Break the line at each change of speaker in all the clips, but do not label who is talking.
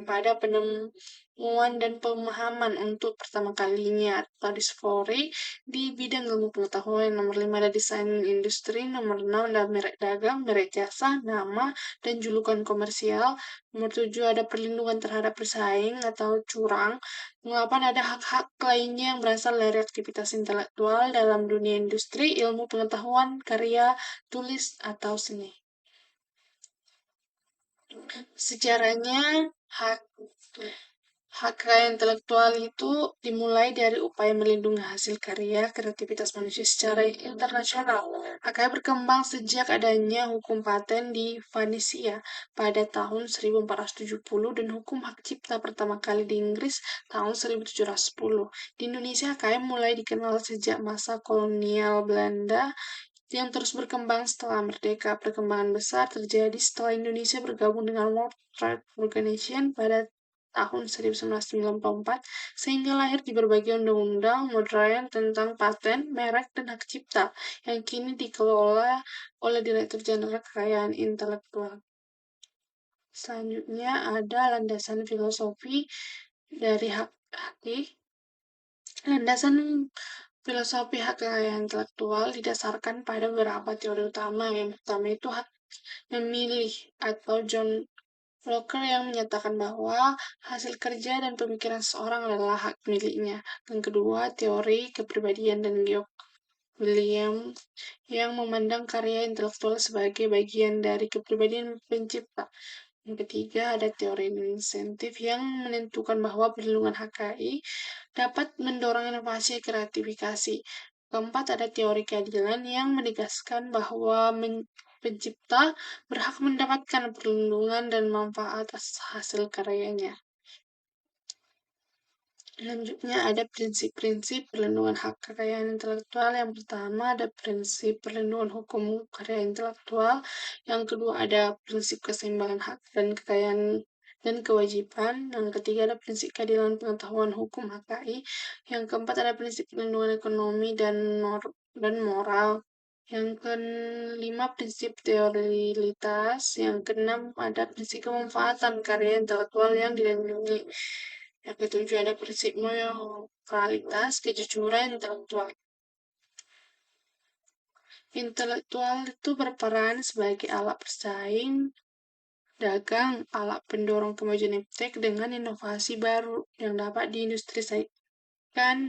pada penemuan dan pemahaman untuk pertama kalinya atau discovery di bidang ilmu pengetahuan. Nomor 5 ada desain industri, nomor 6 ada merek dagang, merek jasa, nama, dan julukan komersial. Nomor 7 ada perlindungan terhadap pesaing atau curang. Nomor 8 ada hak-hak lainnya yang berasal dari aktivitas intelektual dalam dunia industri, ilmu pengetahuan, karya, tulis, atau seni. Sejarahnya, hak hak kekayaan intelektual itu dimulai dari upaya melindungi hasil karya kreativitas manusia secara internasional. HKI berkembang sejak adanya hukum paten di Vanisia pada tahun 1470 dan hukum hak cipta pertama kali di Inggris tahun 1710. Di Indonesia, HKI mulai dikenal sejak masa kolonial Belanda yang terus berkembang setelah merdeka. Perkembangan besar terjadi setelah Indonesia bergabung dengan World Trade Organization pada tahun 1994, sehingga lahir di berbagai undang-undang modern tentang paten, merek, dan hak cipta, yang kini dikelola oleh Direktur Jenderal Kekayaan Intelektual. Selanjutnya ada landasan filosofi dari HKI. Landasan filosofi hak kekayaan intelektual didasarkan pada beberapa teori utama. Yang pertama itu hak memilih atau John Locke yang menyatakan bahwa hasil kerja dan pemikiran seseorang adalah hak miliknya. Yang kedua, teori kepribadian dan Georg William yang memandang karya intelektual sebagai bagian dari kepribadian pencipta. Yang ketiga, ada teori insentif yang menentukan bahwa perlindungan HKI dapat mendorong inovasi kreatifikasi. Keempat, ada teori keadilan yang menegaskan bahwa pencipta berhak mendapatkan perlindungan dan manfaat atas hasil karyanya. Selanjutnya ada prinsip-prinsip perlindungan hak kekayaan intelektual. Yang pertama ada prinsip perlindungan hukum karya intelektual. Yang kedua ada prinsip keseimbangan hak dan kekayaan dan kewajiban. Yang ketiga ada prinsip keadilan pengetahuan hukum HKI. Yang keempat ada prinsip perlindungan ekonomi dan moral. Yang kelima prinsip teoritas. Yang keenam ada prinsip kemanfaatan karya intelektual yang dilindungi. Yang ketujuh ada prinsip moralitas, kejujuran intelektual. Intelektual itu berperan sebagai alat persaing, dagang, alat pendorong kemajuan iptek dengan inovasi baru yang dapat diindustriasikan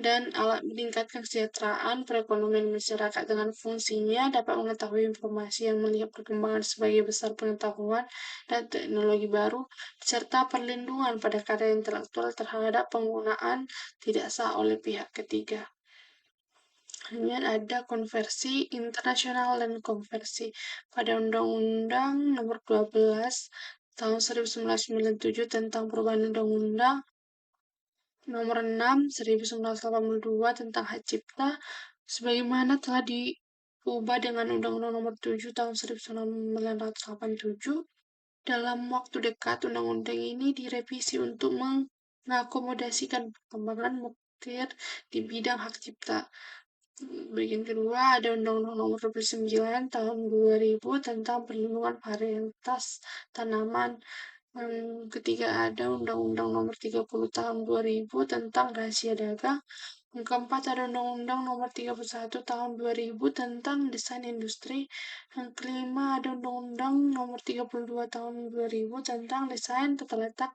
dan alat meningkatkan kesejahteraan perekonomian masyarakat. Dengan fungsinya dapat mengetahui informasi yang melihat perkembangan sebagai besar pengetahuan dan teknologi baru, serta perlindungan pada karya intelektual terhadap penggunaan tidak sah oleh pihak ketiga. Kemudian ada konversi internasional dan konversi. Pada Undang-Undang Nomor 12 Tahun 1997 tentang perubahan Undang-Undang Nomor 6 1982 tentang hak cipta, sebagaimana telah diubah dengan Undang-Undang Nomor 7 Tahun 1987. Dalam waktu dekat, undang-undang ini direvisi untuk mengakomodasikan perkembangan modern di bidang hak cipta. Bagian kedua ada Undang-Undang Nomor 29 Tahun 2000 tentang perlindungan varietas tanaman. Yang ketiga ada Undang-Undang Nomor 30 Tahun 2000 tentang rahasia dagang. Yang keempat ada Undang-Undang Nomor 31 Tahun 2000 tentang desain industri. Yang kelima ada Undang-Undang Nomor 32 Tahun 2000 tentang desain tata letak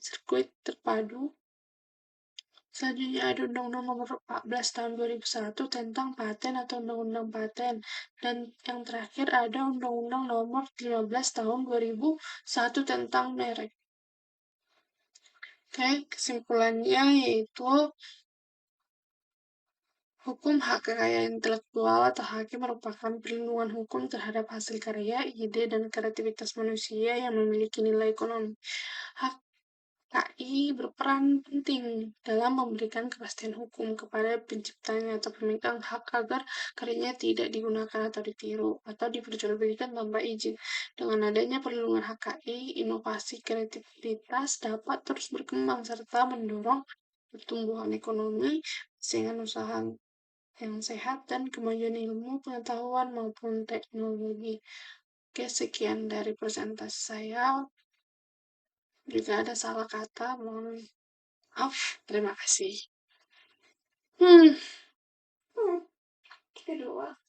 sirkuit terpadu. Selanjutnya ada Undang-Undang Nomor 14 Tahun 2001 tentang paten atau Undang-Undang Paten. Dan yang terakhir ada Undang-Undang Nomor 15 Tahun 2001 tentang merek. Oke, kesimpulannya yaitu hukum hak kekayaan intelektual atau HAKI merupakan perlindungan hukum terhadap hasil karya, ide, dan kreativitas manusia yang memiliki nilai ekonomi. HKI berperan penting dalam memberikan kepastian hukum kepada penciptanya atau pemegang hak agar karyanya tidak digunakan atau ditiru atau diperjualbelikan tanpa izin. Dengan adanya perlindungan HKI, inovasi kreativitas dapat terus berkembang serta mendorong pertumbuhan ekonomi, persaingan usaha yang sehat, dan kemajuan ilmu, pengetahuan, maupun teknologi. Oke, sekian dari presentasi saya. Jika ada salah kata, mohon maaf. Terima kasih. Hmm, hmm, kedua.